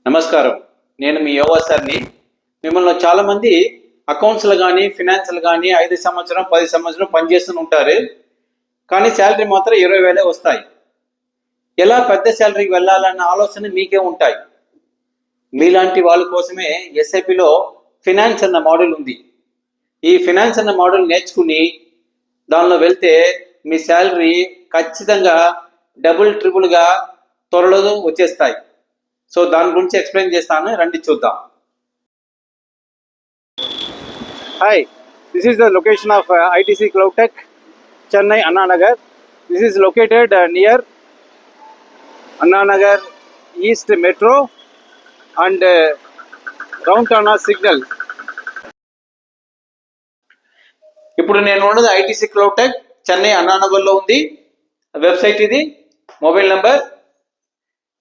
నమస్కారం. నేను మీ యోగా సార్ని. మిమ్మల్ని చాలామంది అకౌంట్స్లో కానీ ఫినాన్స్లో కానీ 5 సంవత్సరం 10 సంవత్సరం పనిచేస్తూ ఉంటారు. కానీ శాలరీ మాత్రం 20,000 వస్తాయి. ఎలా పెద్ద శాలరీకి వెళ్ళాలన్న ఆలోచన మీకే ఉంటాయి. మీలాంటి వాళ్ళ కోసమే ఎస్ఐపిలో ఫినాన్స్ అన్న మోడల్ ఉంది. ఈ ఫినాన్స్ అన్న మోడల్ నేర్చుకుని దానిలో వెళ్తే మీ శాలరీ ఖచ్చితంగా డబుల్ ట్రిపుల్గా త్వరలో వచ్చేస్తాయి. సో దాని గురించి ఎక్స్ప్లెయిన్ చేస్తాను, రండి చూద్దాం. Hi, this is the location of ITC cloud tech, Chennai Anna Nagar. This is located near Anna Nagar east metro and round corner signal. ఇప్పుడు నేను ఉన్నది ఐటీసీ క్లౌడ్ టెక్ చెన్నై అన్నానగర్లో ఉంది. వెబ్సైట్ ఇది, మొబైల్ నెంబర్.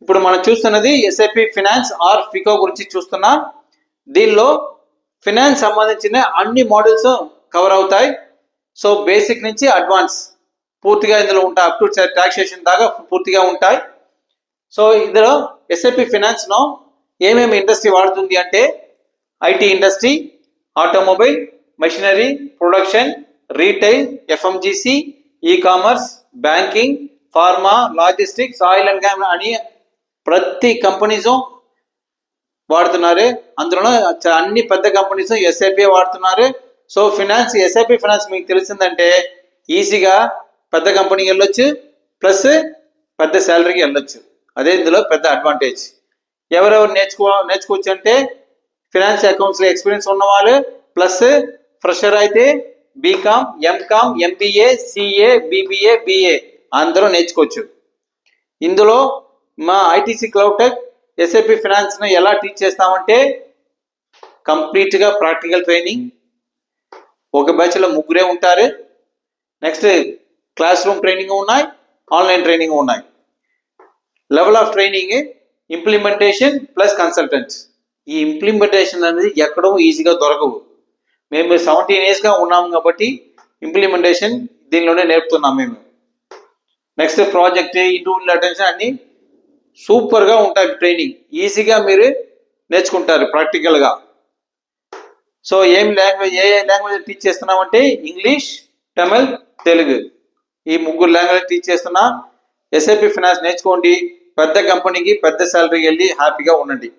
ఇప్పుడు మనం చూస్తున్నది ఎస్ఐపి ఫినాన్స్ ఆర్ ఫికో గురించి చూస్తున్నాం. దీనిలో ఫినాన్స్ సంబంధించిన అన్ని మోడల్స్ కవర్ అవుతాయి. సో బేసిక్ నుంచి అడ్వాన్స్ పూర్తిగా ఇందులో ఉంటాయి. అప్ టు టాక్సేషన్ దాకా పూర్తిగా ఉంటాయి. సో ఇందులో ఎస్ఐపి ఫినాన్స్లో ఏమేమి ఇండస్ట్రీ వాడుతుంది అంటే IT industry, automobile, machinery, production, retail, FMCG, e commerce, banking, pharma, logistics, oil and gas అని ప్రతి కంపెనీస్ వాడుతున్నారు. అందులో అన్ని పెద్ద కంపెనీస్ ఎస్ఐపి వాడుతున్నారు. సో ఫినాన్స్, ఎస్ఐపి ఫినాన్స్ మీకు తెలిసిందంటే ఈజీగా పెద్ద కంపెనీకి వెళ్ళొచ్చు, ప్లస్ పెద్ద శాలరీకి వెళ్ళొచ్చు. అదే ఇందులో పెద్ద అడ్వాంటేజ్. ఎవరెవరు నేర్చుకోవచ్చు అంటే ఫినాన్స్ అకౌంట్స్లో ఎక్స్పీరియన్స్ ఉన్నవాళ్ళు, ప్లస్ ఫ్రెషర్ అయితే BCom, MCom, MBA, CA, BBA, BA అందరూ నేర్చుకోవచ్చు. ఇందులో మా ఐటీసీ క్లౌడ్ టెక్ ఎస్ఐపి ఫినాన్స్ను ఎలా టీచ్ చేస్తామంటే కంప్లీట్గా ప్రాక్టికల్ ట్రైనింగ్. ఒక బ్యాచ్లో 3 ఉంటారు. నెక్స్ట్ క్లాస్ రూమ్ ట్రైనింగ్ ఉన్నాయి, ఆన్లైన్ ట్రైనింగ్ ఉన్నాయి. Level of training implementation plus consultants. ఈ ఇంప్లిమెంటేషన్ అనేది ఎక్కడో ఈజీగా దొరకవు. మేము 17 yearsగా ఉన్నాము కాబట్టి ఇంప్లిమెంటేషన్ దీనిలోనే నేర్పుతున్నాం మేము. నెక్స్ట్ ప్రాజెక్ట్, ఇండివిజువల్ అటెన్షన్ అన్ని సూపర్గా ఉంటాయి. ట్రైనింగ్ ఈజీగా మీరు నేర్చుకుంటారు ప్రాక్టికల్గా. సో ఏ లాంగ్వేజ్ టీచ్ చేస్తున్నామంటే ఇంగ్లీష్, తమిళ్, తెలుగు, ఈ 3 లాంగ్వేజ్ టీచ్ చేస్తున్నా. ఎస్ఐపి ఫినాన్స్ నేర్చుకోండి, పెద్ద కంపెనీకి పెద్ద శాలరీకి వెళ్ళి హ్యాపీగా ఉండండి.